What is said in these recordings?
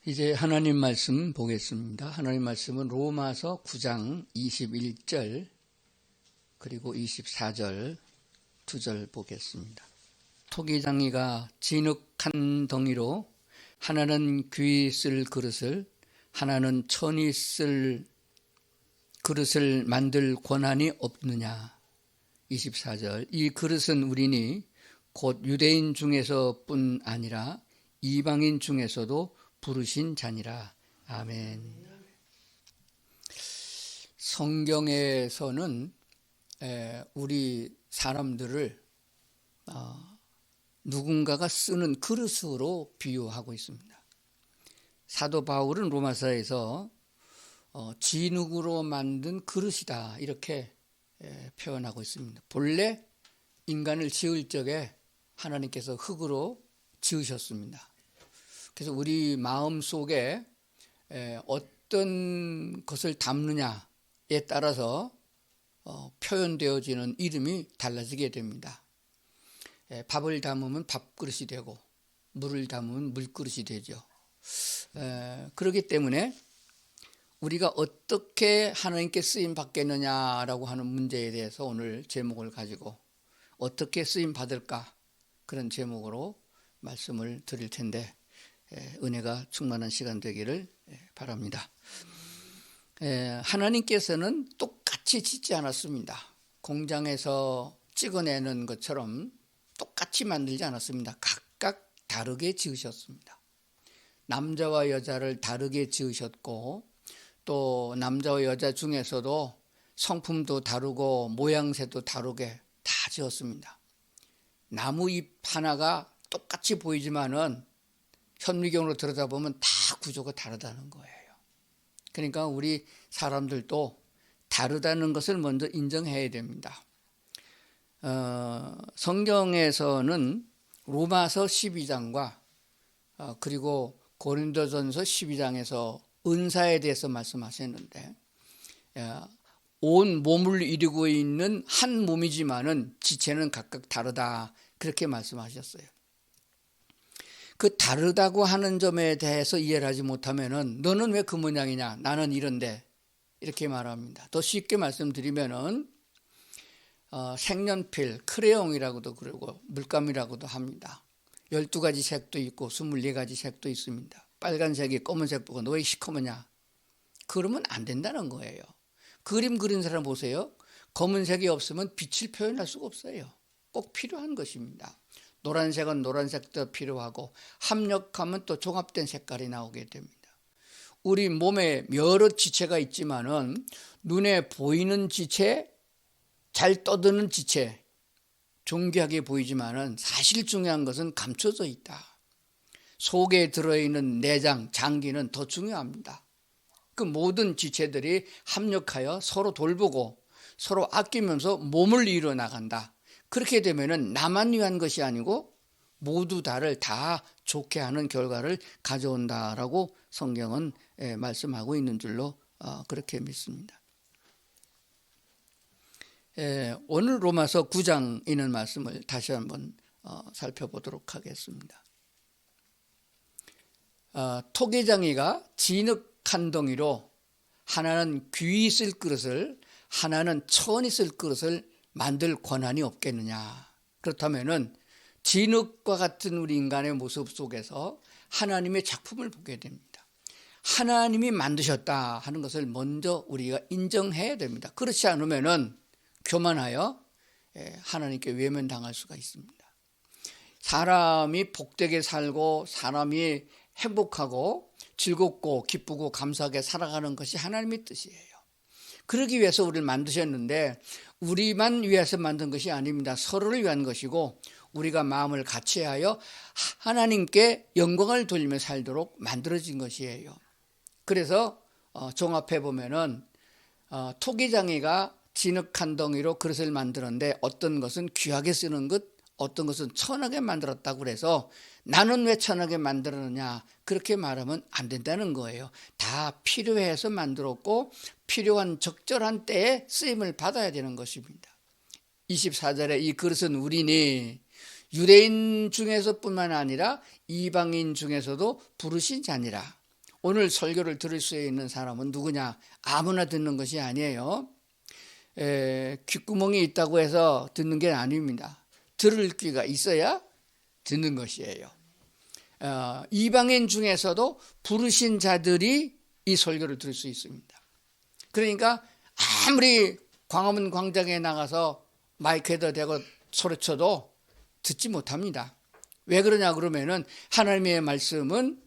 이제 하나님 말씀 보겠습니다. 하나님 말씀은 로마서 9장 21절 그리고 24절 2절 보겠습니다. 토기장이가 진흙한 덩이로 하나는 귀 쓸 그릇을 하나는 천이 쓸 그릇을 만들 권한이 없느냐. 24절 이 그릇은 우리니 곧 유대인 중에서뿐 아니라 이방인 중에서도 부르신 자니라. 아멘. 성경에서는 우리 사람들을 누군가가 쓰는 그릇으로 비유하고 있습니다. 사도 바울은 로마서에서 진흙으로 만든 그릇이다 이렇게 표현하고 있습니다. 본래 인간을 지을 적에 하나님께서 흙으로 지으셨습니다. 그래서 우리 마음 속에 어떤 것을 담느냐에 따라서 표현되어지는 이름이 달라지게 됩니다. 밥을 담으면 밥그릇이 되고 물을 담으면 물그릇이 되죠. 그렇기 때문에 우리가 어떻게 하나님께 쓰임 받겠느냐라고 하는 문제에 대해서 오늘 제목을 가지고 어떻게 쓰임 받을까 그런 제목으로 말씀을 드릴 텐데 은혜가 충만한 시간 되기를 바랍니다. 하나님께서는 똑같이 짓지 않았습니다. 공장에서 찍어내는 것처럼 똑같이 만들지 않았습니다. 각각 다르게 지으셨습니다. 남자와 여자를 다르게 지으셨고 또 남자와 여자 중에서도 성품도 다르고 모양새도 다르게 다 지었습니다. 나무 잎 하나가 똑같이 보이지만은 현미경으로 들여다보면 다 구조가 다르다는 거예요. 그러니까 우리 사람들도 다르다는 것을 먼저 인정해야 됩니다. 성경에서는 로마서 12장과 그리고 고린도전서 12장에서 은사에 대해서 말씀하셨는데 온 몸을 이루고 있는 한 몸이지만은 지체는 각각 다르다 그렇게 말씀하셨어요. 그 다르다고 하는 점에 대해서 이해를 하지 못하면은 너는 왜 그 모양이냐 나는 이런데 이렇게 말합니다. 더 쉽게 말씀드리면은 색연필, 크레용이라고도 그러고 물감이라고도 합니다. 12가지 색도 있고 24가지 색도 있습니다. 빨간색이 검은색 보고 너 왜 시커머냐 그러면 안 된다는 거예요. 그림 그린 사람 보세요. 검은색이 없으면 빛을 표현할 수가 없어요. 꼭 필요한 것입니다. 노란색은 노란색도 필요하고 합력하면 또 종합된 색깔이 나오게 됩니다. 우리 몸에 여러 지체가 있지만은 눈에 보이는 지체, 잘 떠드는 지체, 존귀하게 보이지만은 사실 중요한 것은 감춰져 있다. 속에 들어있는 내장, 장기는 더 중요합니다. 그 모든 지체들이 합력하여 서로 돌보고 서로 아끼면서 몸을 이루어 나간다. 그렇게 되면은 나만 위한 것이 아니고 모두 다를 다 좋게 하는 결과를 가져온다라고 성경은 말씀하고 있는 줄로 그렇게 믿습니다. 오늘 로마서 9장 있는 말씀을 다시 한번 살펴보도록 하겠습니다. 토기장이가 진흙한 덩이로 하나는 귀 쓸 그릇을 하나는 천이 쓸 그릇을 만들 권한이 없겠느냐. 그렇다면은 진흙과 같은 우리 인간의 모습 속에서 하나님의 작품을 보게 됩니다. 하나님이 만드셨다 하는 것을 먼저 우리가 인정해야 됩니다. 그렇지 않으면은 교만하여 하나님께 외면당할 수가 있습니다. 사람이 복되게 살고 사람이 행복하고 즐겁고 기쁘고 감사하게 살아가는 것이 하나님의 뜻이에요. 그러기 위해서 우리를 만드셨는데 우리만 위해서 만든 것이 아닙니다. 서로를 위한 것이고 우리가 마음을 같이하여 하나님께 영광을 돌리며 살도록 만들어진 것이에요. 그래서 종합해 보면은 토기장이가 진흙한 덩이로 그릇을 만드는데 어떤 것은 귀하게 쓰는 것, 어떤 것은 천하게 만들었다고 그래서 나는 왜 천하게 만들었느냐 그렇게 말하면 안 된다는 거예요. 다 필요해서 만들었고 필요한 적절한 때에 쓰임을 받아야 되는 것입니다. 24절에 이 그릇은 우리니 유대인 중에서뿐만 아니라 이방인 중에서도 부르신 자니라. 오늘 설교를 들을 수 있는 사람은 누구냐? 아무나 듣는 것이 아니에요. 귓구멍이 있다고 해서 듣는 게 아닙니다. 들을 귀가 있어야 듣는 것이에요. 이방인 중에서도 부르신 자들이 이 설교를 들을 수 있습니다. 그러니까 아무리 광화문 광장에 나가서 마이크에다 대고 소리쳐도 듣지 못합니다. 왜 그러냐 그러면은 하나님의 말씀은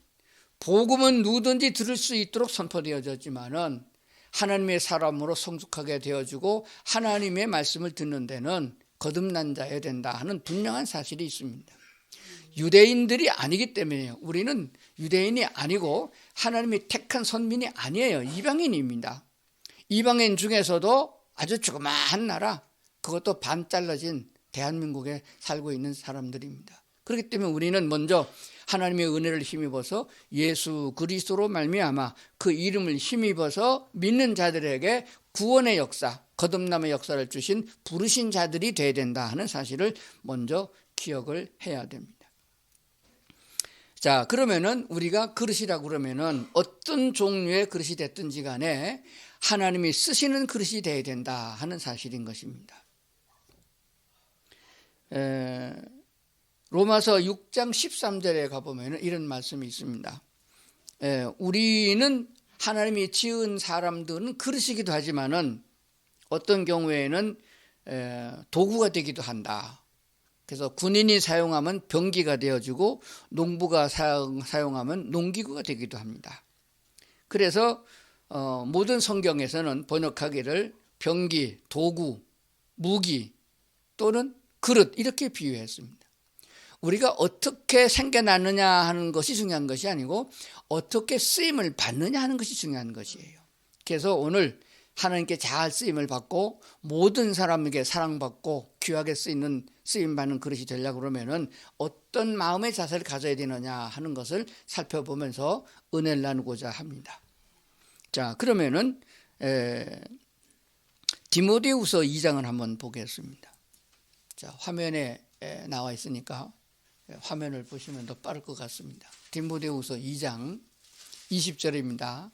복음은 누구든지 들을 수 있도록 선포되어졌지만은 하나님의 사람으로 성숙하게 되어주고 하나님의 말씀을 듣는 데는 거듭난 자여야 된다 하는 분명한 사실이 있습니다. 유대인들이 아니기 때문에요. 우리는 유대인이 아니고 하나님이 택한 선민이 아니에요. 이방인입니다. 이방인 중에서도 아주 조그마한 나라, 그것도 반 잘라진 대한민국에 살고 있는 사람들입니다. 그렇기 때문에 우리는 먼저 하나님의 은혜를 힘입어서 예수 그리스도로 말미암아 그 이름을 힘입어서 믿는 자들에게 구원의 역사, 거듭남의 역사를 주신 부르신 자들이 돼야 된다 하는 사실을 먼저 기억을 해야 됩니다. 자, 그러면은 우리가 그릇이라고 그러면은 어떤 종류의 그릇이 됐든지 간에 하나님이 쓰시는 그릇이 돼야 된다 하는 사실인 것입니다. 로마서 6장 13절에 가보면 이런 말씀이 있습니다. 우리는 하나님이 지은 사람들은 그릇이기도 하지만은 어떤 경우에는 도구가 되기도 한다. 그래서 군인이 사용하면 병기가 되어지고 농부가 사용하면 농기구가 되기도 합니다. 그래서 모든 성경에서는 번역하기를 병기, 도구, 무기 또는 그릇 이렇게 비유했습니다. 우리가 어떻게 생겨나느냐 하는 것이 중요한 것이 아니고 어떻게 쓰임을 받느냐 하는 것이 중요한 것이에요. 그래서 오늘 하나님께 잘 쓰임을 받고 모든 사람에게 사랑받고 귀하게 쓰임받는 그릇이 되려고 그러면은 어떤 마음의 자세를 가져야 되느냐 하는 것을 살펴보면서 은혜를 나누고자 합니다. 자, 그러면은 디모데후서 2장을 한번 보겠습니다. 자, 화면에 나와 있으니까 화면을 보시면 더 빠를 것 같습니다. 디모데후서 2장 20절입니다.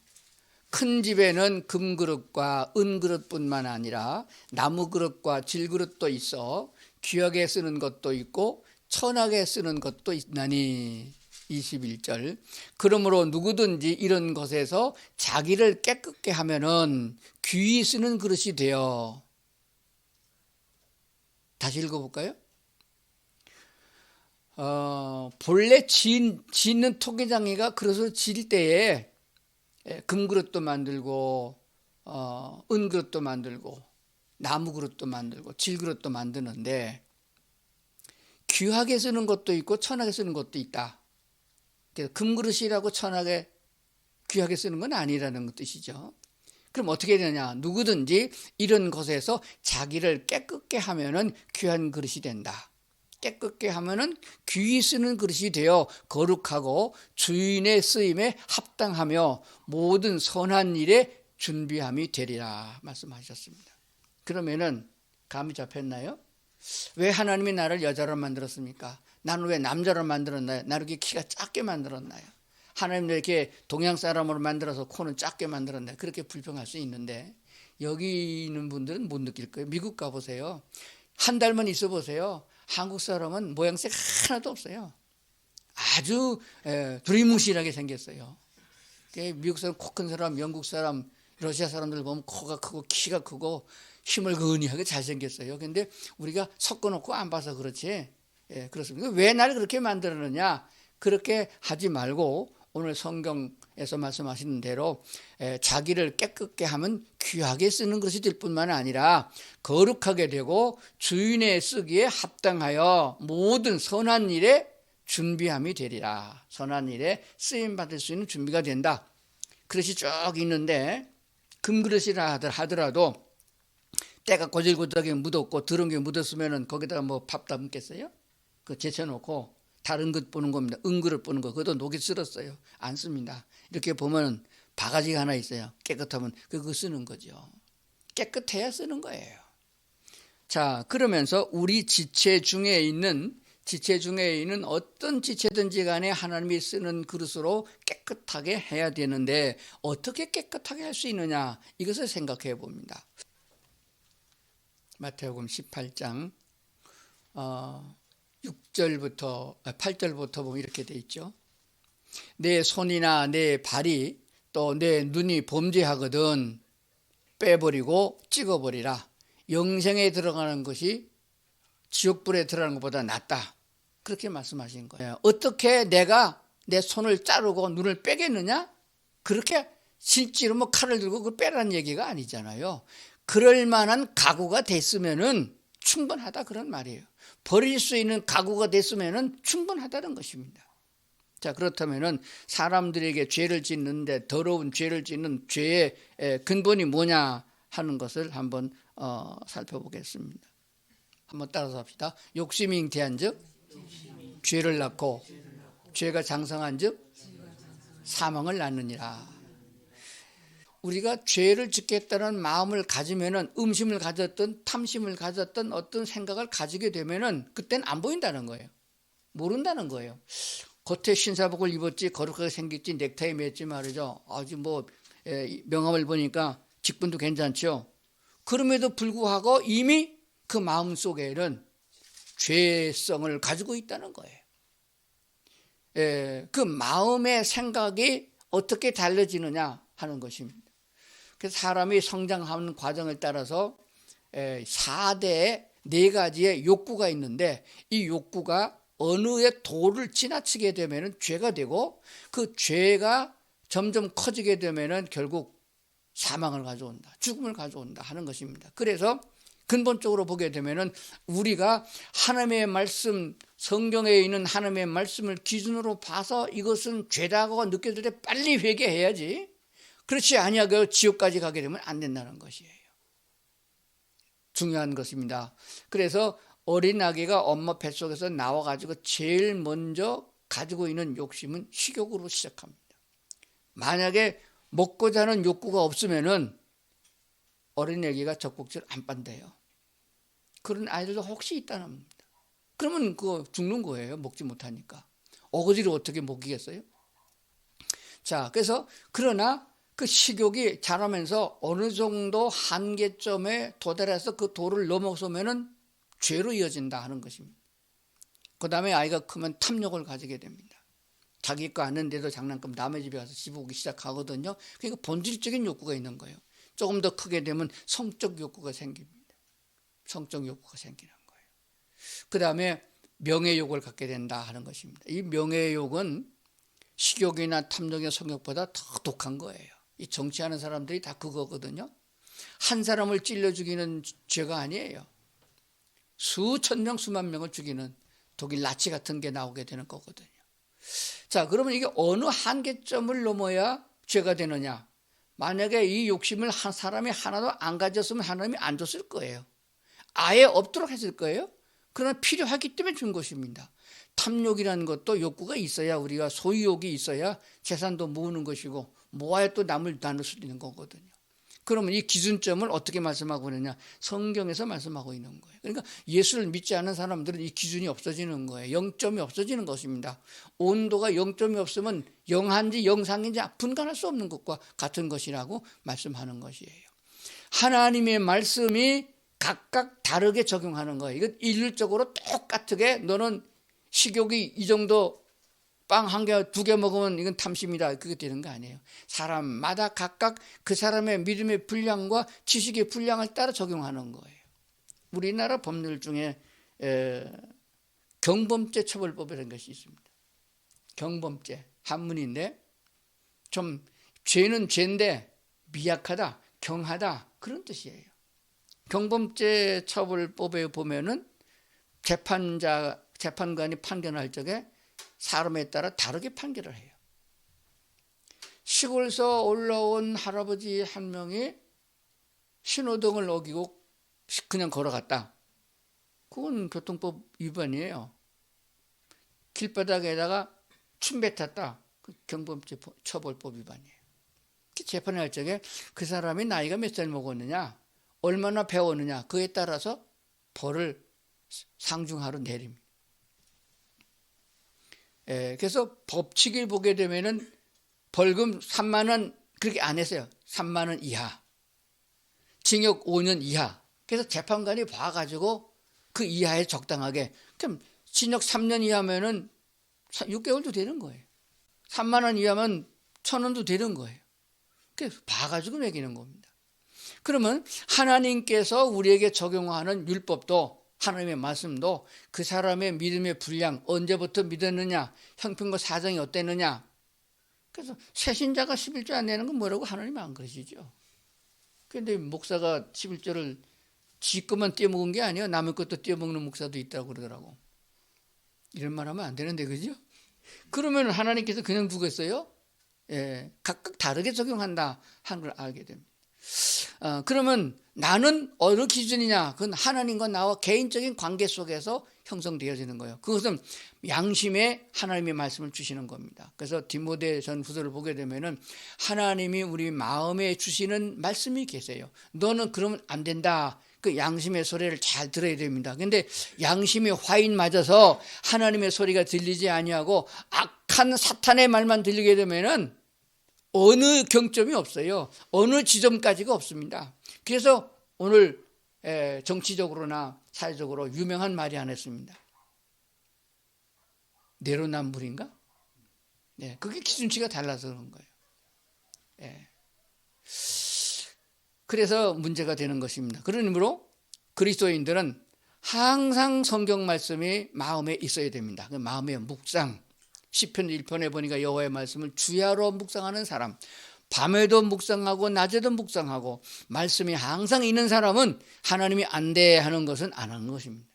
큰 집에는 금그릇과 은그릇뿐만 아니라 나무그릇과 질그릇도 있어 귀하게 쓰는 것도 있고 천하게 쓰는 것도 있나니 21절 그러므로 누구든지 이런 것에서 자기를 깨끗게 하면은 귀히 쓰는 그릇이 되어 다시 읽어볼까요? 본래 짓는 토기장이가 그릇을 지을 때에 금그릇도 만들고 은그릇도 만들고 나무그릇도 만들고 질그릇도 만드는데 귀하게 쓰는 것도 있고 천하게 쓰는 것도 있다. 그래서 금그릇이라고 천하게 귀하게 쓰는 건 아니라는 뜻이죠. 그럼 어떻게 되느냐? 누구든지 이런 것에서 자기를 깨끗게 하면은 귀한 그릇이 된다. 깨끗게 하면은 귀히 쓰는 그릇이 되어 거룩하고 주인의 쓰임에 합당하며 모든 선한 일에 준비함이 되리라 말씀하셨습니다. 그러면은 감이 잡혔나요? 왜 하나님이 나를 여자로 만들었습니까? 나는 왜 남자로 만들었나요? 나를 이렇게 키가 작게 만들었나요? 하나님 이렇게 동양 사람으로 만들어서 코는 작게 만들었나요? 그렇게 불평할 수 있는데 여기 있는 분들은 못 느낄 거예요. 미국 가보세요. 한 달만 있어 보세요. 한국 사람은 모양새 하나도 없어요. 아주 두리뭉실하게 생겼어요. 미국 사람, 코 큰 사람, 영국 사람, 러시아 사람들 보면 코가 크고 키가 크고 힘을 근히하게 잘생겼어요. 근데 우리가 섞어놓고 안 봐서 그렇지. 그렇습니다. 왜 나를 그렇게 만들었느냐? 그렇게 하지 말고 오늘 성경에서 말씀하시는 대로 자기를 깨끗게 하면 귀하게 쓰는 것이 될 뿐만 아니라 거룩하게 되고 주인의 쓰기에 합당하여 모든 선한 일에 준비함이 되리라. 선한 일에 쓰임받을 수 있는 준비가 된다. 그릇이 쭉 있는데 금그릇이라 하더라도 때가 고질고질하게 묻었고 더러운 게 묻었으면 거기다가 뭐 밥 담겠어요? 그거 제쳐놓고 다른 것 보는 겁니다. 은그릇 보는 거. 그것도 녹이 쓸었어요. 안 씁니다. 이렇게 보면 바가지가 하나 있어요. 깨끗하면 그거 쓰는 거죠. 깨끗해야 쓰는 거예요. 자, 그러면서 우리 지체 중에 있는 지체 중에 있는 어떤 지체든지 간에 하나님이 쓰는 그릇으로 깨끗하게 해야 되는데 어떻게 깨끗하게 할 수 있느냐, 이것을 생각해 봅니다. 마태복음 18장 8절부터 보면 이렇게 돼 있죠. 내 손이나 내 발이 또 내 눈이 범죄하거든 빼버리고 찍어버리라. 영생에 들어가는 것이 지옥불에 들어가는 것보다 낫다. 그렇게 말씀하신 거예요. 어떻게 내가 내 손을 자르고 눈을 빼겠느냐? 그렇게 실제로 뭐 칼을 들고 그걸 빼라는 얘기가 아니잖아요. 그럴 만한 각오가 됐으면은 충분하다, 그런 말이에요. 버릴 수 있는 각오가 됐으면은 충분하다는 것입니다. 자, 그렇다면은 사람들에게 죄를 짓는데 더러운 죄를 짓는 죄의 근본이 뭐냐 하는 것을 한번 살펴보겠습니다. 한번 따라서 합시다. 욕심이 잉태한즉 죄를 낳고 죄가 장성한즉 사망을 낳느니라. 우리가 죄를 짓겠다는 마음을 가지면은, 음심을 가졌던 탐심을 가졌던 어떤 생각을 가지게 되면은 그때는 안 보인다는 거예요. 모른다는 거예요. 겉에 신사복을 입었지 거룩하게 생겼지 넥타이 맸지 말이죠. 아주 뭐 명함을 보니까 직분도 괜찮죠. 그럼에도 불구하고 이미 그 마음 속에는 죄성을 가지고 있다는 거예요. 그 마음의 생각이 어떻게 달라지느냐 하는 것입니다. 그래서 사람이 성장하는 과정을 따라서 4대의 4가지의 욕구가 있는데, 이 욕구가 어느의 도를 지나치게 되면 죄가 되고, 그 죄가 점점 커지게 되면 결국 사망을 가져온다, 죽음을 가져온다 하는 것입니다. 그래서 근본적으로 보게 되면 우리가 하나님의 말씀, 성경에 있는 하나님의 말씀을 기준으로 봐서 이것은 죄다고 느껴질 때 빨리 회개해야지, 그렇지 아니하고 지옥까지 가게 되면 안 된다는 것이에요. 중요한 것입니다. 그래서 어린 아기가 엄마 뱃속에서 나와가지고 제일 먼저 가지고 있는 욕심은 식욕으로 시작합니다. 만약에 먹고자 하는 욕구가 없으면은 어린 아기가 젖꼭지를 안 빤대요. 그런 아이들도 혹시 있다는 겁니다. 그러면 그거 죽는 거예요. 먹지 못하니까. 어거지로 어떻게 먹이겠어요? 자, 그래서 그러나 그 식욕이 자라면서 어느 정도 한계점에 도달해서 그 도를 넘어서면은 죄로 이어진다 하는 것입니다. 그 다음에 아이가 크면 탐욕을 가지게 됩니다. 자기 거 아는데도 장난감 남의 집에 가서 집어오기 시작하거든요. 그러니까 본질적인 욕구가 있는 거예요. 조금 더 크게 되면 성적 욕구가 생깁니다. 성적 욕구가 생기는 거예요. 그 다음에 명예욕을 갖게 된다 하는 것입니다. 이 명예욕은 식욕이나 탐욕의 성욕보다 더 독한 거예요. 이 정치하는 사람들이 다 그거거든요. 한 사람을 찔러 죽이는 죄가 아니에요. 수천 명, 수만 명을 죽이는 독일 나치 같은 게 나오게 되는 거거든요. 자, 그러면 이게 어느 한계점을 넘어야 죄가 되느냐? 만약에 이 욕심을 한 사람이 하나도 안 가졌으면 하나님이 안 줬을 거예요. 아예 없도록 했을 거예요. 그러나 필요하기 때문에 준 것입니다. 탐욕이라는 것도 욕구가 있어야, 우리가 소유욕이 있어야 재산도 모으는 것이고 모아야 또 남을 나눌 수 있는 거거든요. 그러면 이 기준점을 어떻게 말씀하고 있느냐? 성경에서 말씀하고 있는 거예요. 그러니까 예수를 믿지 않는 사람들은 이 기준이 없어지는 거예요. 0점이 없어지는 것입니다. 온도가 0점이 없으면 영한지 영상인지 분간할 수 없는 것과 같은 것이라고 말씀하는 것이에요. 하나님의 말씀이 각각 다르게 적용하는 거예요. 이건 일률적으로 똑같게 너는 식욕이 이 정도 빵 한 개, 2개 먹으면 이건 탐심이다, 그게 되는 거 아니에요. 사람마다 각각 그 사람의 믿음의 분량과 지식의 분량을 따라 적용하는 거예요. 우리나라 법률 중에 경범죄 처벌법이라는 것이 있습니다. 경범죄, 한문인데 좀 죄는 죄인데 미약하다, 경하다, 그런 뜻이에요. 경범죄 처벌법에 보면은 재판관이 판결할 적에 사람에 따라 다르게 판결을 해요. 시골에서 올라온 할아버지 한 명이 신호등을 어기고 그냥 걸어갔다. 그건 교통법 위반이에요. 길바닥에다가 침 뱉었다. 그 경범죄 처벌법 위반이에요. 재판할 적에 그 사람이 나이가 몇 살 먹었느냐, 얼마나 배웠느냐, 그에 따라서 벌을 상중하로 내립니다. 그래서 법칙을 보게 되면은 벌금 3만 원 그렇게 안 했어요. 3만 원 이하, 징역 5년 이하. 그래서 재판관이 봐가지고 그 이하에 적당하게, 그럼 징역 3년 이하면은 6개월도 되는 거예요. 3만 원 이하면 1,000원도 되는 거예요. 그래서 봐가지고 매기는 겁니다. 그러면 하나님께서 우리에게 적용하는 율법도, 하나님의 말씀도 그 사람의 믿음의 분량, 언제부터 믿었느냐, 형편과 사정이 어땠느냐. 그래서 새신자가 11조 안 내는 건 뭐라고 하나님이 안 그러시죠. 그런데 목사가 11조를 지 것만 떼먹은 게 아니에요. 남의 것도 떼먹는 목사도 있다고 그러더라고. 이런 말 하면 안 되는데, 그죠? 그러면 하나님께서 그냥 두겠어요? 각각 다르게 적용한다 하는 걸 알게 됩니다. 그러면 나는 어느 기준이냐? 그건 하나님과 나와 개인적인 관계 속에서 형성되어지는 거예요. 그것은 양심에 하나님의 말씀을 주시는 겁니다. 그래서 디모데전후서를 보게 되면은 하나님이 우리 마음에 주시는 말씀이 계세요. 너는 그러면 안 된다. 그 양심의 소리를 잘 들어야 됩니다. 그런데 양심이 화인 맞아서 하나님의 소리가 들리지 아니하고 악한 사탄의 말만 들리게 되면은 어느 경점이 없어요. 어느 지점까지가 없습니다. 그래서 오늘 정치적으로나 사회적으로 유명한 말이 하나 있습니다. 내로남불인가? 그게 기준치가 달라서 그런 거예요. 그래서 문제가 되는 것입니다. 그런 의미로 그리스도인들은 항상 성경 말씀이 마음에 있어야 됩니다. 마음의 묵상. 시편 1편에 보니까 여호와의 말씀을 주야로 묵상하는 사람, 밤에도 묵상하고 낮에도 묵상하고 말씀이 항상 있는 사람은 하나님이 안 돼 하는 것은 안 하는 것입니다.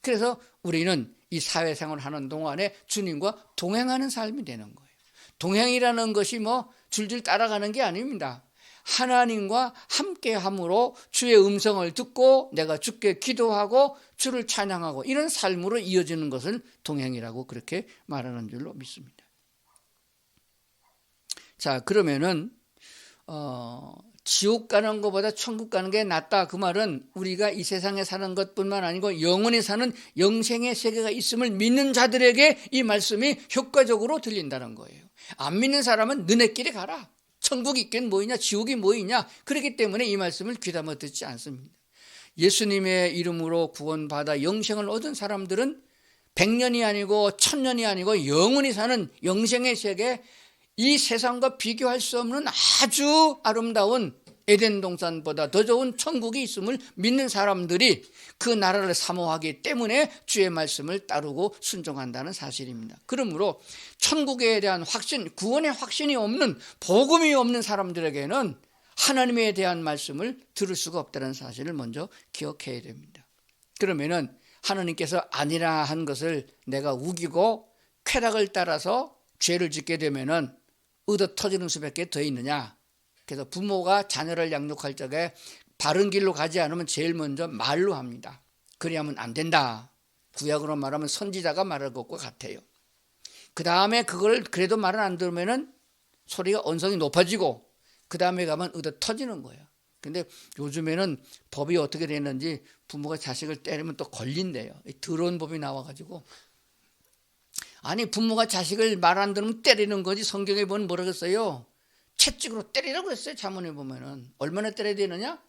그래서 우리는 이 사회생활을 하는 동안에 주님과 동행하는 삶이 되는 거예요. 동행이라는 것이 뭐 줄줄 따라가는 게 아닙니다. 하나님과 함께함으로 주의 음성을 듣고 내가 주께 기도하고 주를 찬양하고 이런 삶으로 이어지는 것을 동행이라고 그렇게 말하는 줄로 믿습니다. 자, 그러면은 지옥 가는 것보다 천국 가는 게 낫다. 그 말은 우리가 이 세상에 사는 것뿐만 아니고 영원히 사는 영생의 세계가 있음을 믿는 자들에게 이 말씀이 효과적으로 들린다는 거예요. 안 믿는 사람은 너네 길에 가라. 천국이 있긴 뭐이냐, 지옥이 뭐이냐. 그렇기 때문에 이 말씀을 귀담아 듣지 않습니다. 예수님의 이름으로 구원받아 영생을 얻은 사람들은 100년이 아니고 1000년이 아니고 영원히 사는 영생의 세계, 이 세상과 비교할 수 없는 아주 아름다운 에덴 동산보다 더 좋은 천국이 있음을 믿는 사람들이 그 나라를 사모하기 때문에 주의 말씀을 따르고 순종한다는 사실입니다. 그러므로 천국에 대한 확신, 구원의 확신이 없는, 복음이 없는 사람들에게는 하나님에 대한 말씀을 들을 수가 없다는 사실을 먼저 기억해야 됩니다. 그러면은 하나님께서 아니라 한 것을 내가 우기고 쾌락을 따라서 죄를 짓게 되면은 얻어 터지는 수밖에 더 있느냐. 그래서 부모가 자녀를 양육할 적에 바른 길로 가지 않으면 제일 먼저 말로 합니다. 그래야만 안 된다. 구약으로 말하면 선지자가 말할 것과 같아요. 그 다음에 그걸 그래도 말을 안 들으면은 소리가 언성이 높아지고 그 다음에 가면 얻어 터지는 거예요. 근데 요즘에는 법이 어떻게 되는지 부모가 자식을 때리면 또 걸린대요. 더러운 법이 나와가지고. 아니, 부모가 자식을 말 안 들으면 때리는 거지. 성경에 보면 뭐라고 했어요? 채찍으로 때리라고 그랬어요. 자문에 보면은. 얼마나 때려야 되느냐?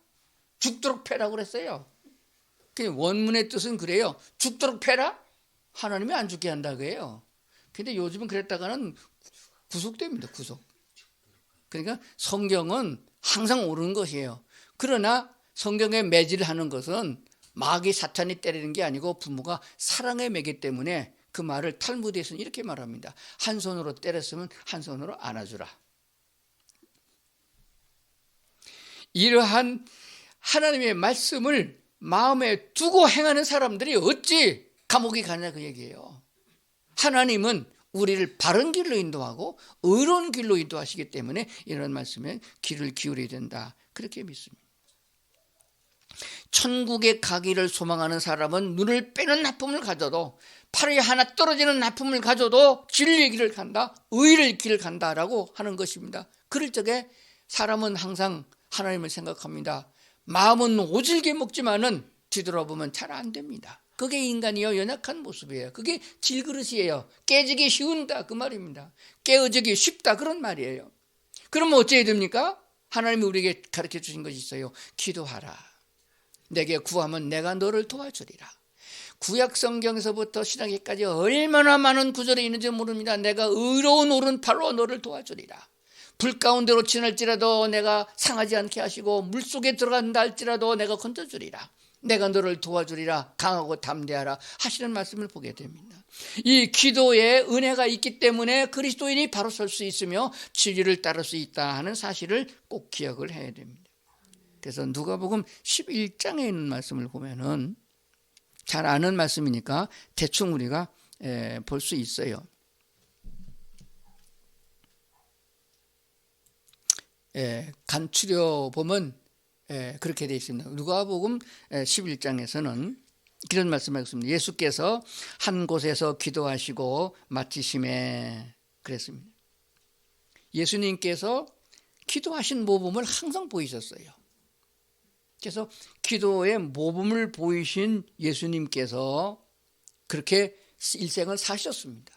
죽도록 패라고 그랬어요. 원문의 뜻은 그래요. 죽도록 패라? 하나님이 안 죽게 한다고 해요. 근데 요즘은 그랬다가는 구속됩니다. 구속. 그러니까 성경은 항상 옳은 것이에요. 그러나 성경에 매질하는 것은 마귀 사탄이 때리는 게 아니고 부모가 사랑에 매기 때문에 그 말을 탈무드에서는 이렇게 말합니다. 한 손으로 때렸으면 한 손으로 안아주라. 이러한 하나님의 말씀을 마음에 두고 행하는 사람들이 어찌 감옥에 가냐 그 얘기예요. 하나님은 우리를 바른 길로 인도하고 의로운 길로 인도하시기 때문에 이런 말씀에 귀를 기울여야 된다. 그렇게 믿습니다. 천국에 가기를 소망하는 사람은 눈을 빼는 아픔을 가져도, 팔이 하나 떨어지는 아픔을 가져도 진리의 길을 간다, 의의 길을 간다라고 하는 것입니다. 그럴 적에 사람은 항상 하나님을 생각합니다. 마음은 오질게 먹지만은 뒤돌아보면 잘 안 됩니다. 그게 인간이요 연약한 모습이에요. 그게 질그릇이에요. 깨지기 쉬운다 그 말입니다. 깨어지기 쉽다 그런 말이에요. 그러면 어찌해야 됩니까? 하나님이 우리에게 가르쳐 주신 것이 있어요. 기도하라. 내게 구하면 내가 너를 도와주리라. 구약 성경에서부터 신약에까지 얼마나 많은 구절이 있는지 모릅니다. 내가 의로운 오른팔로 너를 도와주리라. 불 가운데로 지날지라도 내가 상하지 않게 하시고 물속에 들어간다 할지라도 내가 건져주리라. 내가 너를 도와주리라. 강하고 담대하라 하시는 말씀을 보게 됩니다. 이 기도에 은혜가 있기 때문에 그리스도인이 바로 설 수 있으며 진리를 따를 수 있다 하는 사실을 꼭 기억을 해야 됩니다. 그래서 누가복음 11장에 있는 말씀을 보면은 잘 아는 말씀이니까 대충 우리가 볼 수 있어요. 간추려 보면 그렇게 되어 있습니다. 누가복음 11장에서는 그런 말씀하셨습니다. 예수께서 한 곳에서 기도하시고 마치심에 그랬습니다. 예수님께서 기도하신 모범을 항상 보이셨어요. 그래서 기도의 모범을 보이신 예수님께서 그렇게 일생을 사셨습니다.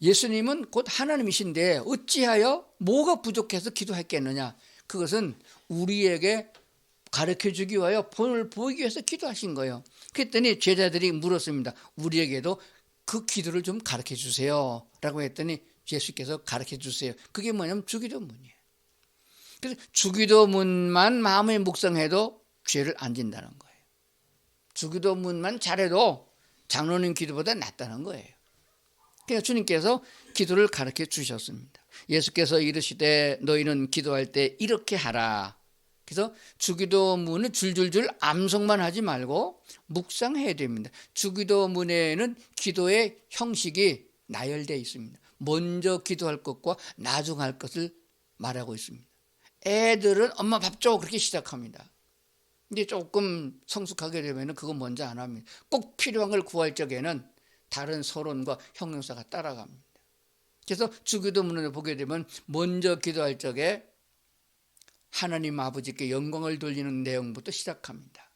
예수님은 곧 하나님이신데 어찌하여 뭐가 부족해서 기도했겠느냐? 그것은 우리에게 가르쳐주기 위하여 본을 보이기 위해서 기도하신 거예요. 그랬더니 제자들이 물었습니다. 우리에게도 그 기도를 좀 가르쳐주세요 라고 했더니 예수께서 가르쳐주세요. 그게 뭐냐면 주기도문이에요. 그래서 주기도문만 마음에 묵상해도 죄를 안 진다는 거예요. 주기도문만 잘해도 장로님 기도보다 낫다는 거예요. 그러니까 주님께서 기도를 가르쳐 주셨습니다. 예수께서 이르시되 너희는 기도할 때 이렇게 하라. 그래서 주기도문은 줄줄줄 암송만 하지 말고 묵상해야 됩니다. 주기도문에는 기도의 형식이 나열되어 있습니다. 먼저 기도할 것과 나중 할 것을 말하고 있습니다. 애들은 엄마 밥 줘 그렇게 시작합니다. 근데 조금 성숙하게 되면 그거 먼저 안 합니다. 꼭 필요한 걸 구할 적에는 다른 서론과 형용사가 따라갑니다. 그래서 주기도문을 보게 되면 먼저 기도할 적에 하나님 아버지께 영광을 돌리는 내용부터 시작합니다.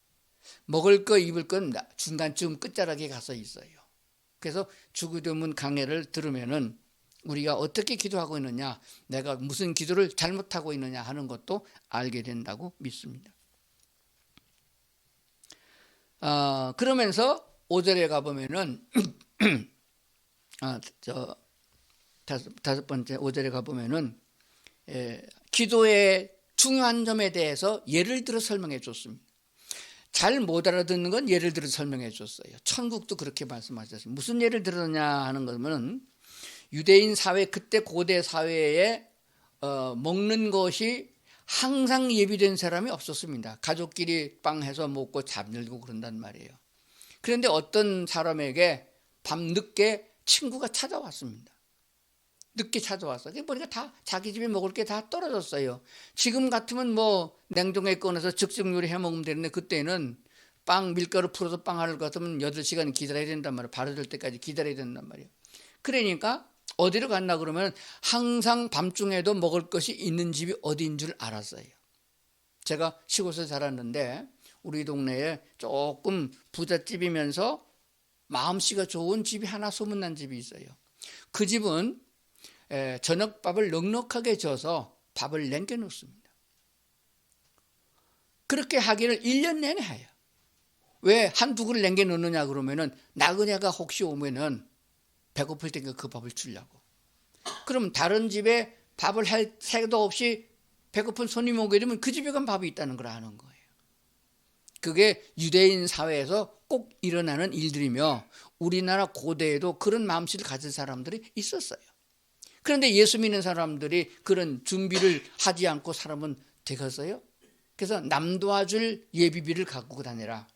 먹을 거 입을 건 중간쯤 끝자락에 가서 있어요. 그래서 주기도문 강해를 들으면은 우리가 어떻게 기도하고 있느냐, 내가 무슨 기도를 잘못하고 있느냐 하는 것도 알게 된다고 믿습니다. 그러면서 5절에 가보면은 다섯 번째 5절에 가보면은 기도의 중요한 점에 대해서 예를 들어 설명해 줬습니다. 잘 못 알아듣는 건 예를 들어 설명해 줬어요. 천국도 그렇게 말씀하셨어요. 무슨 예를 들었냐 하는 거는 유대인 사회, 그때 고대 사회에 먹는 것이 항상 예비된 사람이 없었습니다. 가족끼리 빵 해서 먹고 잠들고 그런단 말이에요. 그런데 어떤 사람에게 밤늦게 친구가 찾아왔습니다. 늦게 찾아왔어요. 보니까 다 자기 집에 먹을 게 다 떨어졌어요. 지금 같으면 뭐 냉동에 꺼내서 즉석 요리 해 먹으면 되는데 그때는 빵 밀가루 풀어서 빵 하는 것 같으면 8시간 기다려야 된단 말이에요. 바로될 때까지 기다려야 된단 말이에요. 그러니까 어디로 갔나 그러면 항상 밤중에도 먹을 것이 있는 집이 어디인 줄 알았어요. 제가 시골에서 자랐는데 우리 동네에 조금 부잣집이면서 마음씨가 좋은 집이 하나 소문난 집이 있어요. 그 집은 저녁밥을 넉넉하게 져서 밥을 남겨 놓습니다. 그렇게 하기를 1년 내내 해요. 왜 한두 그릇 남겨 놓느냐 그러면은 나그네가 혹시 오면은 배고플 때니까 그 밥을 주려고. 그럼 다른 집에 밥을 할 새도 없이 배고픈 손님이 오게 되면 그 집에 간 밥이 있다는 걸 아는 거예요. 그게 유대인 사회에서 꼭 일어나는 일들이며 우리나라 고대에도 그런 마음씨를 가진 사람들이 있었어요. 그런데 예수 믿는 사람들이 그런 준비를 하지 않고 살아면 되겠어요? 그래서 남 도와줄 예비비를 갖고 다니라.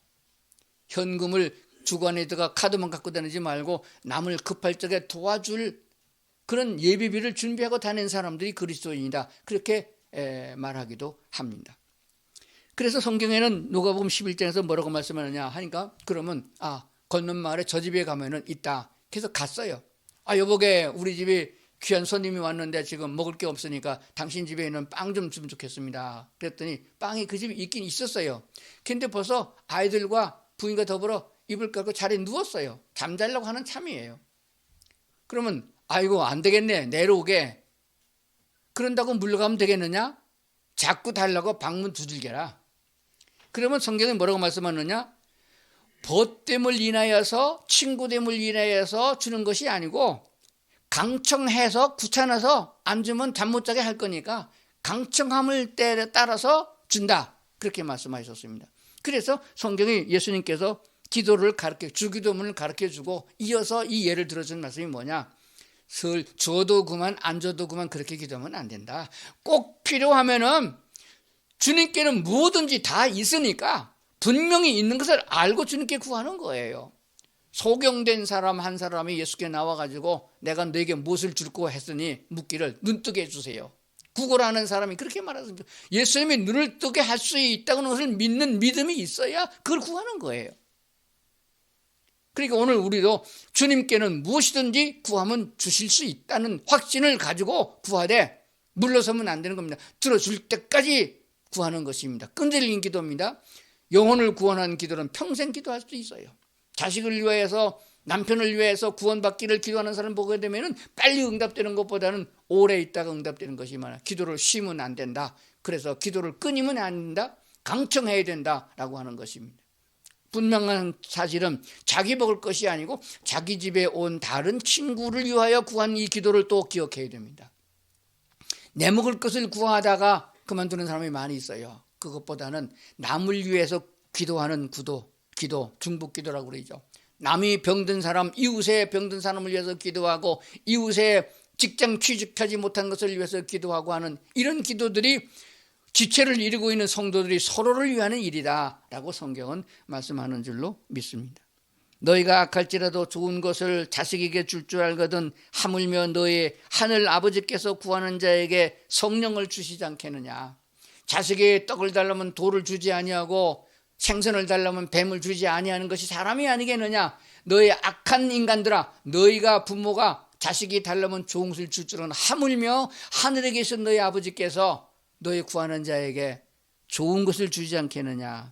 현금을 주관에다가 카드만 갖고 다니지 말고 남을 급할 적에 도와줄 그런 예비비를 준비하고 다니는 사람들이 그리스도인이다. 그렇게 말하기도 합니다. 그래서 성경에는 누가복음 11장에서 뭐라고 말씀하느냐 하니까 그러면 건넌 마을에 저 집에 가면은 있다. 그래서 갔어요. 여보게 우리 집에 귀한 손님이 왔는데 지금 먹을 게 없으니까 당신 집에 있는 빵 좀 주면 좋겠습니다. 그랬더니 빵이 그 집에 있긴 있었어요. 근데 벌써 아이들과 부인과 더불어 이불 깔고 자리에 누웠어요. 잠자려고 하는 참이에요. 그러면 아이고 안 되겠네, 내려오게. 그런다고 물러가면 되겠느냐? 자꾸 달라고 방문 두들겨라. 그러면 성경에 뭐라고 말씀하느냐? 벗됨을 인하여서, 친구됨을 인하여서 주는 것이 아니고 강청해서 귀찮아서 안 주면 잠 못 자게 할 거니까 강청함을 따라서 준다. 그렇게 말씀하셨습니다. 그래서 성경이 예수님께서 기도를 주기도문을 가르쳐주고 이어서 이 예를 들어준 말씀이 뭐냐? 줘도 그만 안 줘도 그만 그렇게 기도하면 안 된다. 꼭 필요하면은 주님께는 뭐든지 다 있으니까 분명히 있는 것을 알고 주님께 구하는 거예요. 소경된 사람 한 사람이 예수께 나와가지고 내가 너에게 무엇을 줄까 했으니 묻기를 눈뜨게 해주세요. 구걸하는 사람이 그렇게 말했습니다. 예수님이 눈을 뜨게 할 수 있다는 것을 믿는 믿음이 있어야 그걸 구하는 거예요. 그러니까 오늘 우리도 주님께는 무엇이든지 구하면 주실 수 있다는 확신을 가지고 구하되 물러서면 안 되는 겁니다. 들어줄 때까지 구하는 것입니다. 끈질긴 기도입니다. 영혼을 구원하는 기도는 평생 기도할 수 있어요. 자식을 위해서, 남편을 위해서 구원받기를 기도하는 사람 보게 되면 빨리 응답되는 것보다는 오래 있다가 응답되는 것이 많아. 기도를 쉬면 안 된다. 그래서 기도를 끊이면 안 된다. 강청해야 된다라고 하는 것입니다. 분명한 사실은 자기 먹을 것이 아니고 자기 집에 온 다른 친구를 위하여 구한 이 기도를 또 기억해야 됩니다. 내 먹을 것을 구하다가 그만두는 사람이 많이 있어요. 그것보다는 남을 위해서 기도하는 기도, 중보기도라고 그러죠. 남이 병든 사람, 이웃의 병든 사람을 위해서 기도하고 이웃의 직장 취직하지 못한 것을 위해서 기도하고 하는 이런 기도들이 지체를 이루고 있는 성도들이 서로를 위하는 일이다라고 성경은 말씀하는 줄로 믿습니다. 너희가 악할지라도 좋은 것을 자식에게 줄 줄 알거든 하물며 너희 하늘 아버지께서 구하는 자에게 성령을 주시지 않겠느냐. 자식에게 떡을 달라면 돌을 주지 아니하고 생선을 달라면 뱀을 주지 아니하는 것이 사람이 아니겠느냐. 너희 악한 인간들아, 너희가 부모가 자식이 달라면 좋은 것을 줄 줄은 하물며 하늘에 계신 너희 아버지께서 너희 구하는 자에게 좋은 것을 주지 않겠느냐.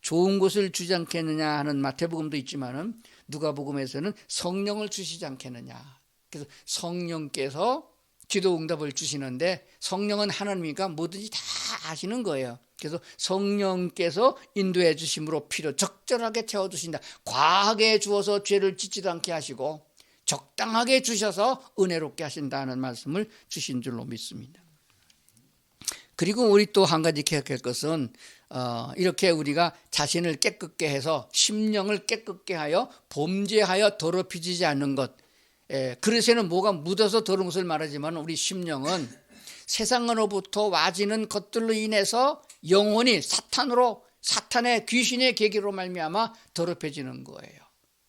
좋은 것을 주지 않겠느냐 하는 마태복음도 있지만은 누가복음에서는 성령을 주시지 않겠느냐. 그래서 성령께서 기도 응답을 주시는데 성령은 하나님이니까 뭐든지 다 아시는 거예요. 그래서 성령께서 인도해 주심으로 필요 적절하게 채워주신다. 과하게 주어서 죄를 짓지도 않게 하시고 적당하게 주셔서 은혜롭게 하신다는 말씀을 주신 줄로 믿습니다. 그리고 우리 또 한 가지 기억할 것은 이렇게 우리가 자신을 깨끗게 해서 심령을 깨끗게 하여 범죄하여 더럽히지 않는 것. 그릇에는 뭐가 묻어서 더러운 것을 말하지만 우리 심령은 세상으로부터 와지는 것들로 인해서 영혼이 사탄의 귀신의 계기로 말미암아 더럽혀지는 거예요.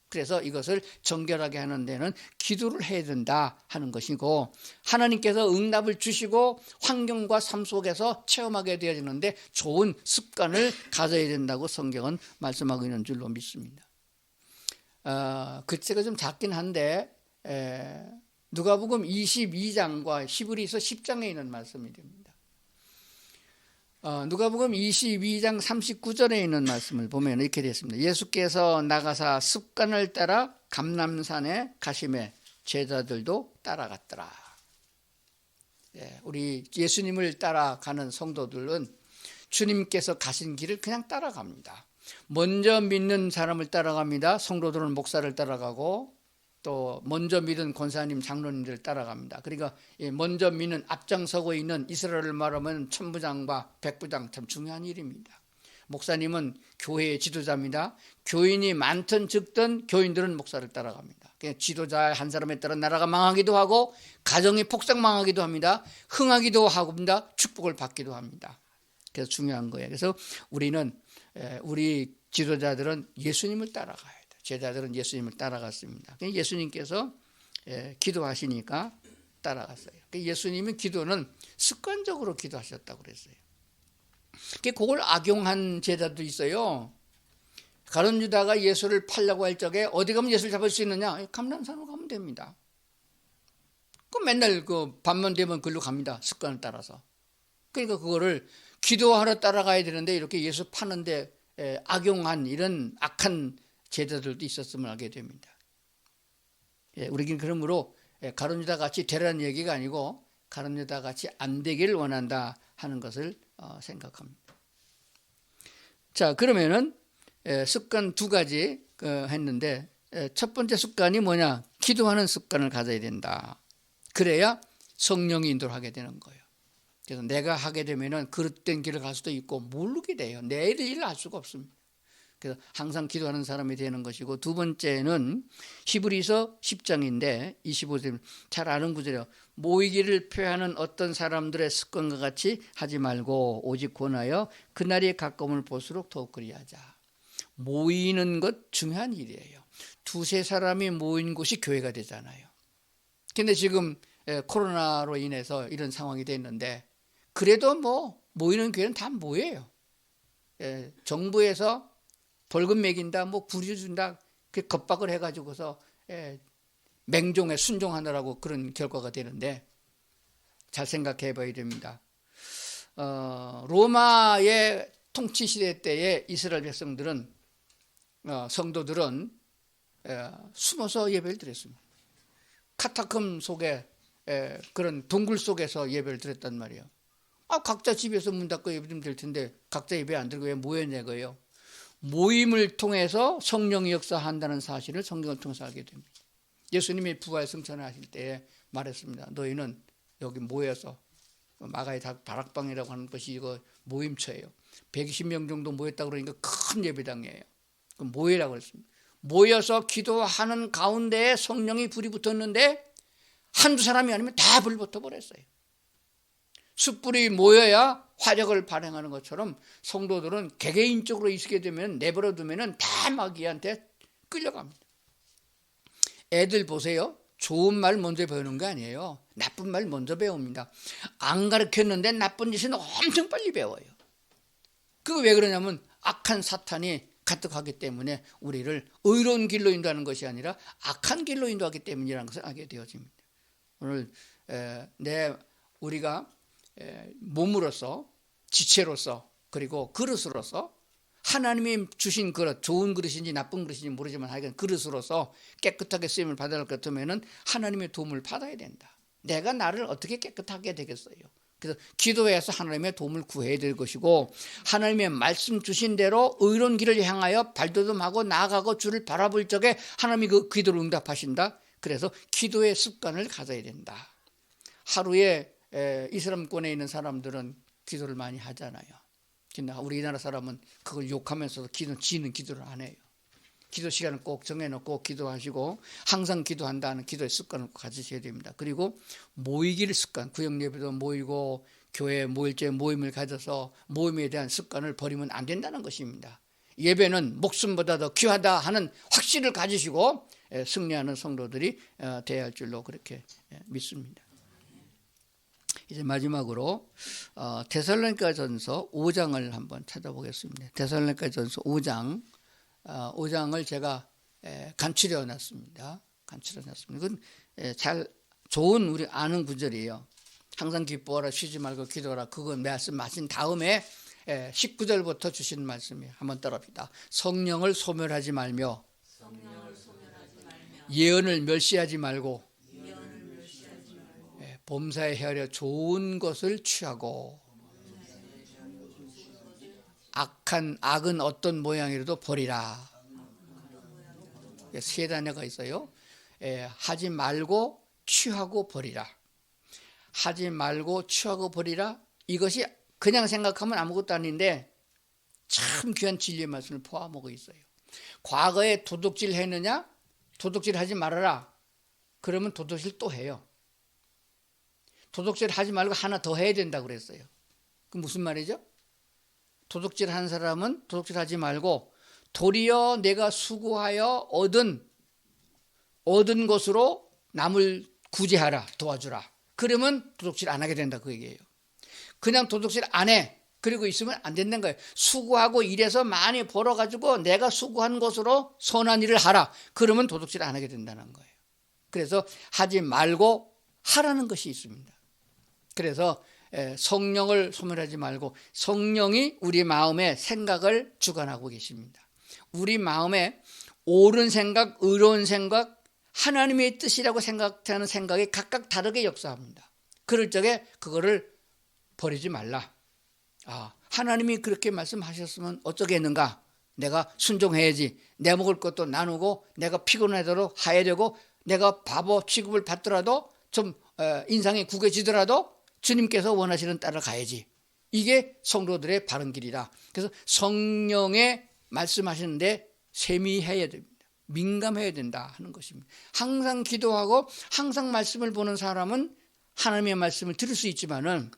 그래서 이것을 정결하게 하는 데는 기도를 해야 된다 하는 것이고 하나님께서 응답을 주시고 환경과 삶 속에서 체험하게 되어지는데 좋은 습관을 가져야 된다고 성경은 말씀하고 있는 줄로 믿습니다. 글자가 좀 작긴 한데 누가복음 22장과 히브리서 10장에 있는 말씀이 됩니다. 누가복음 22장 39절에 있는 말씀을 보면 이렇게 되어 있습니다. 예수께서 나가사 습관을 따라 감람산에 가심에 제자들도 따라갔더라. 우리 예수님을 따라가는 성도들은 주님께서 가신 길을 그냥 따라갑니다. 먼저 믿는 사람을 따라갑니다. 성도들은 목사를 따라가고 또 먼저 믿은 권사님, 장로님들 따라갑니다. 그러니까 먼저 믿는 앞장서고 있는 이스라엘을 말하면 천부장과 백부장 참 중요한 일입니다. 목사님은 교회의 지도자입니다. 교인이 많든 적든 교인들은 목사를 따라갑니다. 그냥 지도자 한 사람에 따라 나라가 망하기도 하고 가정이 폭삭 망하기도 합니다. 흥하기도 합니다. 축복을 받기도 합니다. 그래서 중요한 거예요. 그래서 우리 지도자들은 예수님을 따라가요. 제자들은 예수님을 따라갔습니다. 예수님께서 기도하시니까 따라갔어요. 예수님의 기도는 습관적으로 기도하셨다고 그랬어요. 그걸 악용한 제자도 있어요. 가룟 유다가 예수를 팔려고 할 적에 어디 가면 예수를 잡을 수 있느냐? 감람산으로 가면 됩니다. 맨날 밤만 되면 그걸로 갑니다. 습관을 따라서. 그러니까 그거를 기도하러 따라가야 되는데 이렇게 예수 파는데 악용한 이런 악한 제자들도 있었음을 알게 됩니다. 우리는 그러므로 가룟유다 같이 되라는 얘기가 아니고 가룟유다 같이 안 되기를 원한다 하는 것을 생각합니다. 자, 그러면은 습관 두 가지 했는데 첫 번째 습관이 뭐냐? 기도하는 습관을 가져야 된다. 그래야 성령이 인도를 하게 되는 거예요. 그래서 내가 하게 되면은 그릇된 길을 갈 수도 있고 모르게 돼요. 내일 일을 알 수가 없습니다. 그래서 항상 기도하는 사람이 되는 것이고, 두 번째는 히브리서 10장인데 25절 잘 아는 구절이에요. 모이기를 표하는 어떤 사람들의 습관과 같이 하지 말고 오직 권하여 그날이 가까움을 볼수록 더욱 그리하자. 모이는 것 중요한 일이에요. 두세 사람이 모인 곳이 교회가 되잖아요. 근데 지금 코로나로 인해서 이런 상황이 됐는데, 그래도 뭐 모이는 교회는 다 뭐예요? 정부에서 벌금 매긴다, 뭐 부류 준다, 그 겁박을 해가지고서 맹종에 순종하느라고 그런 결과가 되는데, 잘 생각해 봐야 됩니다. 로마의 통치 시대 때에 이스라엘 백성들은 성도들은 숨어서 예배를 드렸습니다. 카타콤 속에 그런 동굴 속에서 예배를 드렸단 말이에요. 각자 집에서 문 닫고 예배 드릴 텐데 각자 예배 안 드리고 왜 모였냐 거예요. 모임을 통해서 성령이 역사한다는 사실을 성경을 통해서 알게 됩니다. 예수님이 부활 승천하실 때 말했습니다. 너희는 여기 모여서, 마가의 다락방이라고 하는 것이 이거 모임처예요. 120명 정도 모였다 그러니까 큰 예배당이에요. 그럼 모이라고 했습니다. 모여서 기도하는 가운데에 성령이 불이 붙었는데 한두 사람이 아니면 다 불 붙어버렸어요. 숯불이 모여야 화력을 발행하는 것처럼 성도들은 개개인적으로 있게 되면 내버려 두면 다 마귀한테 끌려갑니다. 애들 보세요. 좋은 말 먼저 배우는 거 아니에요. 나쁜 말 먼저 배웁니다. 안 가르쳤는데 나쁜 짓은 엄청 빨리 배워요. 그거 왜 그러냐면 악한 사탄이 가득하기 때문에 우리를 의로운 길로 인도하는 것이 아니라 악한 길로 인도하기 때문이라는 것을 알게 되어집니다. 오늘 우리가 몸으로서, 지체로서, 그리고 그릇으로서 하나님이 주신 그릇, 좋은 그릇인지 나쁜 그릇인지 모르지만 하여간 그릇으로서 깨끗하게 쓰임을 받을 것 같으면 하나님의 도움을 받아야 된다. 내가 나를 어떻게 깨끗하게 되겠어요? 그래서 기도해서 하나님의 도움을 구해야 될 것이고, 하나님의 말씀 주신 대로 의로운 길을 향하여 발돋움하고 나아가고 주를 바라볼 적에 하나님이 그 기도를 응답하신다. 그래서 기도의 습관을 가져야 된다. 하루에 이슬람권에 있는 사람들은 기도를 많이 하잖아요. 근데 우리나라 사람은 그걸 욕하면서도 지는 기도를 안 해요. 기도 시간을 꼭 정해놓고 기도하시고 항상 기도한다는 기도의 습관을 가지셔야 됩니다. 그리고 모이기를 습관, 구역 예배도 모이고 교회에 모일 때 모임을 가져서 모임에 대한 습관을 버리면 안 된다는 것입니다. 예배는 목숨보다 더 귀하다 하는 확신을 가지시고 승리하는 성도들이 되어야 할 줄로 그렇게 믿습니다. 이제 마지막으로 데살로니가전서 5장을 한번 찾아보겠습니다. 데살로니가전서 5장을 제가 간추려 놨습니다. 그건 잘 좋은 우리 아는 구절이에요. 항상 기뻐하라, 쉬지 말고 기도하라. 그건 말씀 마친 다음에 19절부터 주신 말씀이에요. 한번 따라합시다. 성령을 소멸하지 말며 예언을 멸시하지 말고 범사에 헤아려 좋은 것을 취하고 악은 어떤 모양이라도 버리라. 세 단어가 있어요. 하지 말고 취하고 버리라. 하지 말고 취하고 버리라. 이것이 그냥 생각하면 아무것도 아닌데 참 귀한 진리의 말씀을 포함하고 있어요. 과거에 도둑질 했느냐? 도둑질 하지 말아라. 그러면 도둑질 또 해요. 도둑질 하지 말고 하나 더 해야 된다고 그랬어요. 그 무슨 말이죠? 도둑질 하는 사람은 도둑질 하지 말고 도리어 내가 수고하여 얻은 것으로 남을 구제하라, 도와주라. 그러면 도둑질 안 하게 된다 그 얘기예요. 그냥 도둑질 안 해. 그리고 있으면 안 된다는 거예요. 수고하고 일해서 많이 벌어가지고 내가 수고한 것으로 선한 일을 하라. 그러면 도둑질 안 하게 된다는 거예요. 그래서 하지 말고 하라는 것이 있습니다. 그래서 성령을 소멸하지 말고 성령이 우리 마음의 생각을 주관하고 계십니다. 우리 마음에 옳은 생각, 의로운 생각, 하나님의 뜻이라고 생각하는 생각이 각각 다르게 역사합니다. 그럴 적에 그거를 버리지 말라. 하나님이 그렇게 말씀하셨으면 어쩌겠는가? 내가 순종해야지. 내 먹을 것도 나누고, 내가 피곤하도록 하야되고, 내가 바보 취급을 받더라도 좀 인상이 구겨지더라도 주님께서 원하시는 따라 가야지. 이게 성도들의 바른 길이다. 그래서 성령의 말씀하시는데 세미해야 됩니다. 민감해야 된다 하는 것입니다. 항상 기도하고 항상 말씀을 보는 사람은 하나님의 말씀을 들을 수 있지만은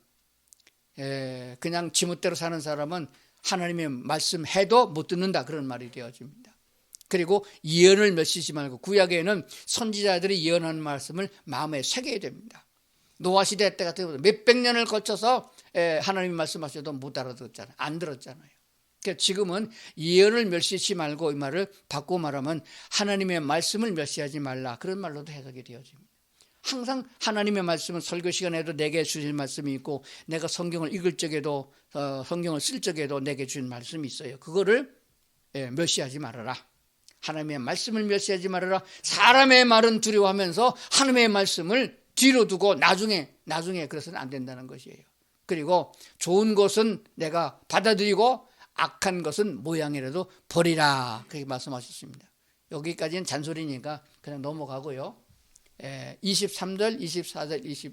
그냥 지멋대로 사는 사람은 하나님의 말씀해도 못 듣는다, 그런 말이 되어집니다. 그리고 예언을 멸시지 말고, 구약에는 선지자들이 예언하는 말씀을 마음에 새겨야 됩니다. 노아 시대 때 같은 경우 몇백 년을 거쳐서 하나님이 말씀하셔도 못 알아들었잖아요. 안 들었잖아요. 그러니까 지금은 예언을 멸시하지 말고, 이 말을 바꾸고 말하면 하나님의 말씀을 멸시하지 말라, 그런 말로도 해석이 되어집니다. 항상 하나님의 말씀은 설교 시간에도 내게 주실 말씀이 있고, 내가 성경을 읽을 적에도 성경을 쓸 적에도 내게 주신 말씀이 있어요. 그거를 멸시하지 말아라. 하나님의 말씀을 멸시하지 말아라. 사람의 말은 두려워하면서 하나님의 말씀을 뒤로 두고 나중에 그래서는 안 된다는 것이에요. 그리고 좋은 것은 내가 받아들이고 악한 것은 모양이라도 버리라, 그렇게 말씀하셨습니다. 여기까지는 잔소리니까 그냥 넘어가고요. 23절, 24절,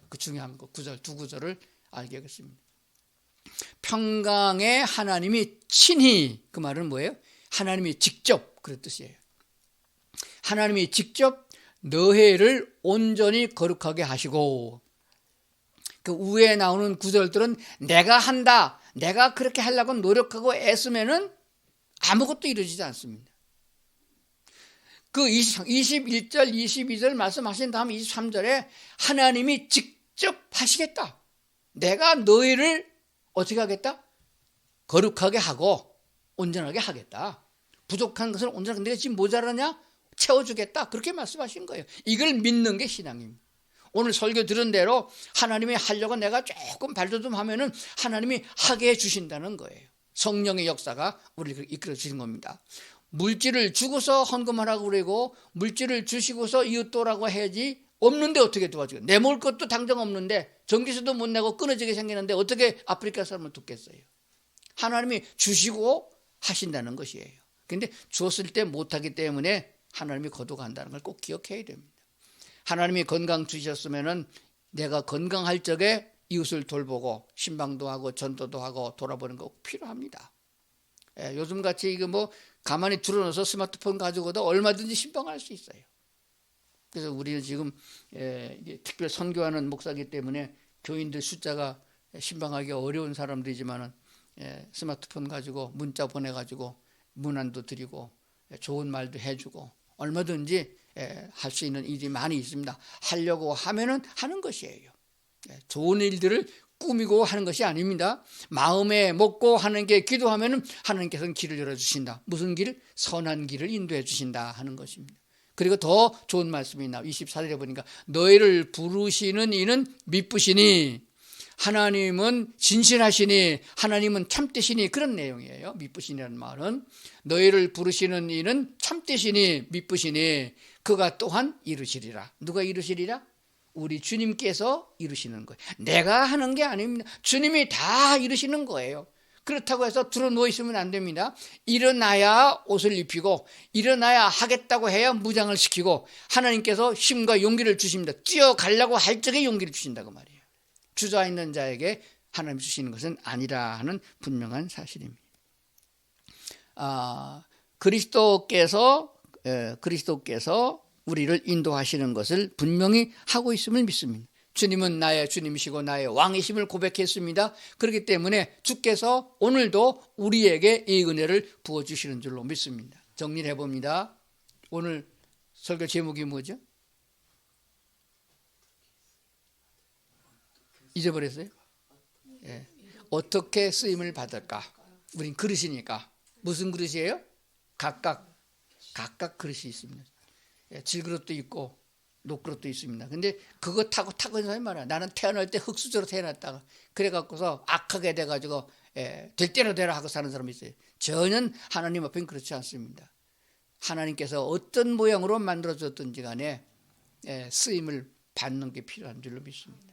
그 중요한 거, 두 구절을 알겠습니다. 평강에 하나님이 친히, 그 말은 뭐예요? 하나님이 직접, 그런 뜻이에요. 하나님이 직접 너희를 온전히 거룩하게 하시고, 그 위에 나오는 구절들은 내가 한다, 내가 그렇게 하려고 노력하고 애쓰면은 아무것도 이루어지지 않습니다. 그 21절, 22절 말씀하신 다음 23절에 하나님이 직접 하시겠다. 내가 너희를 어떻게 하겠다? 거룩하게 하고 온전하게 하겠다. 부족한 것을 온전하게, 내가 지금 모자라냐? 채워주겠다. 그렇게 말씀하신 거예요. 이걸 믿는 게 신앙입니다. 오늘 설교 들은 대로 하나님이 하려고 내가 조금 발돋움하면은 하나님이 하게 해주신다는 거예요. 성령의 역사가 우리를 이끌어 주신 겁니다. 물질을 주고서 헌금하라고 그러고, 물질을 주시고서 이웃도라고 해야지, 없는데 어떻게 도와주겠어요? 내 먹을 것도 당장 없는데, 전기세도 못 내고 끊어지게 생기는데 어떻게 아프리카 사람을 돕겠어요? 하나님이 주시고 하신다는 것이에요. 그런데 주었을 때 못하기 때문에 하나님이 거둬간다는 걸 꼭 기억해야 됩니다. 하나님이 건강 주셨으면은 내가 건강할 적에 이웃을 돌보고 신방도 하고 전도도 하고 돌아보는 거 꼭 필요합니다. 요즘같이 이거 뭐 가만히 들어놓아서 스마트폰 가지고도 얼마든지 신방할 수 있어요. 그래서 우리는 지금 특별 선교하는 목사이기 때문에 교인들 숫자가 신방하기 어려운 사람들이지만은 스마트폰 가지고 문자 보내가지고 문안도 드리고 좋은 말도 해주고 얼마든지 할 수 있는 일이 많이 있습니다. 하려고 하면은 하는 것이에요. 좋은 일들을 꾸미고 하는 것이 아닙니다. 마음에 먹고 하는 게 기도하면은 하나님께서는 길을 열어주신다. 무슨 길? 선한 길을 인도해 주신다 하는 것입니다. 그리고 더 좋은 말씀이 나와 24절에 보니까 너희를 부르시는 이는 미쁘시니, 하나님은 진실하시니, 하나님은 참되시니, 그런 내용이에요. 미쁘시니라는 말은 너희를 부르시는 이는 참되시니 미쁘시니 그가 또한 이루시리라. 누가 이루시리라? 우리 주님께서 이루시는 거예요. 내가 하는 게 아닙니다. 주님이 다 이루시는 거예요. 그렇다고 해서 들어 누워 있으면 안 됩니다. 일어나야 옷을 입히고, 일어나야 하겠다고 해야 무장을 시키고, 하나님께서 힘과 용기를 주십니다. 뛰어가려고 할 적에 용기를 주신다고 말이에요. 주저앉는 자에게 하나님 주시는 것은 아니라 하는 분명한 사실입니다. 그리스도께서 우리를 인도하시는 것을 분명히 하고 있음을 믿습니다. 주님은 나의 주님이시고 나의 왕이심을 고백했습니다. 그렇기 때문에 주께서 오늘도 우리에게 이 은혜를 부어주시는 줄로 믿습니다. 정리를 해봅니다. 오늘 설교 제목이 뭐죠? 잊어버렸어요? 어떻게 쓰임을 받을까? 우린 그릇이니까. 무슨 그릇이에요? 각각 그릇이 있습니다. 질그릇도 있고 녹그릇도 있습니다. 근데 그거 타고 있는 사람이 많아요. 나는 태어날 때 흙수저로 태어났다가 그래갖고서 악하게 돼가지고 될 대로 되라 하고 사는 사람이 있어요. 전혀 하나님 앞에는 그렇지 않습니다. 하나님께서 어떤 모양으로 만들어졌든지 간에 쓰임을 받는 게 필요한 줄로 믿습니다.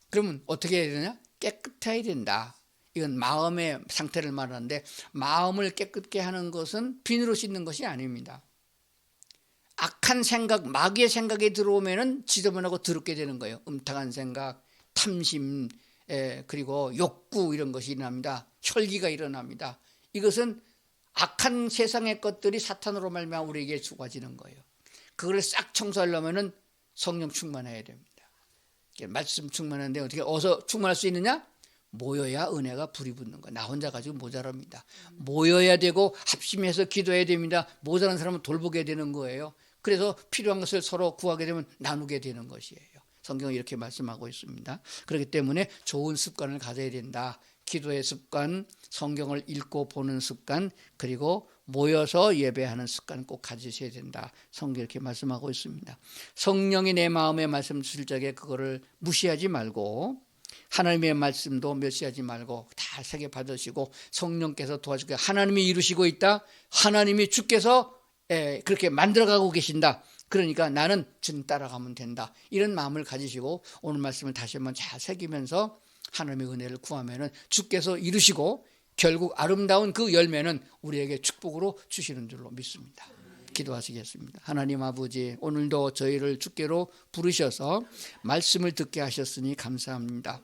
그러면 어떻게 해야 되냐? 깨끗해야 된다. 이건 마음의 상태를 말하는데, 마음을 깨끗게 하는 것은 비누로 씻는 것이 아닙니다. 악한 생각, 마귀의 생각이 들어오면은 지저분하고 더럽게 되는 거예요. 음탕한 생각, 탐심, 그리고 욕구, 이런 것이 일어납니다. 혈기가 일어납니다. 이것은 악한 세상의 것들이 사탄으로 말미암아 우리에게 주어지는 거예요. 그걸 싹 청소하려면은 성령 충만해야 됩니다. 말씀 충만한데 어떻게 어서 충만할 수 있느냐? 모여야 은혜가 불이 붙는 거야. 나 혼자 가지고 모자랍니다. 모여야 되고 합심해서 기도해야 됩니다. 모자란 사람은 돌보게 되는 거예요. 그래서 필요한 것을 서로 구하게 되면 나누게 되는 것이에요. 성경은 이렇게 말씀하고 있습니다. 그렇기 때문에 좋은 습관을 가져야 된다. 기도의 습관, 성경을 읽고 보는 습관, 그리고 모여서 예배하는 습관 꼭 가지셔야 된다. 성경 이렇게 말씀하고 있습니다. 성령이 내 마음에 말씀 주실 적에 그거를 무시하지 말고, 하나님의 말씀도 멸시하지 말고 다 새겨 받으시고, 성령께서 도와주게, 하나님이 이루시고 있다. 하나님이 주께서 그렇게 만들어가고 계신다. 그러니까 나는 주님 따라가면 된다. 이런 마음을 가지시고 오늘 말씀을 다시 한번 잘 새기면서 하나님의 은혜를 구하면은 주께서 이루시고 결국 아름다운 그 열매는 우리에게 축복으로 주시는 줄로 믿습니다. 기도하시겠습니다. 하나님 아버지, 오늘도 저희를 주께로 부르셔서 말씀을 듣게 하셨으니 감사합니다.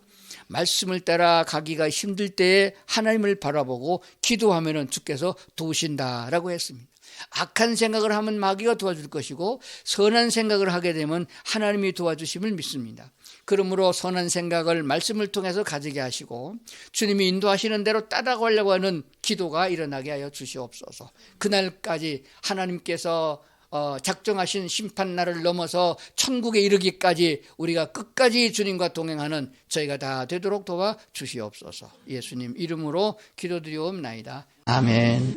말씀을 따라 가기가 힘들 때에 하나님을 바라보고 기도하면은 주께서 도우신다라고 했습니다. 악한 생각을 하면 마귀가 도와줄 것이고, 선한 생각을 하게 되면 하나님이 도와주심을 믿습니다. 그러므로 선한 생각을 말씀을 통해서 가지게 하시고 주님이 인도하시는 대로 따라가려고 하는 기도가 일어나게 하여 주시옵소서. 그날까지 하나님께서 작정하신 심판날을 넘어서 천국에 이르기까지 우리가 끝까지 주님과 동행하는 저희가 다 되도록 도와 주시옵소서. 예수님 이름으로 기도드리옵나이다. 아멘.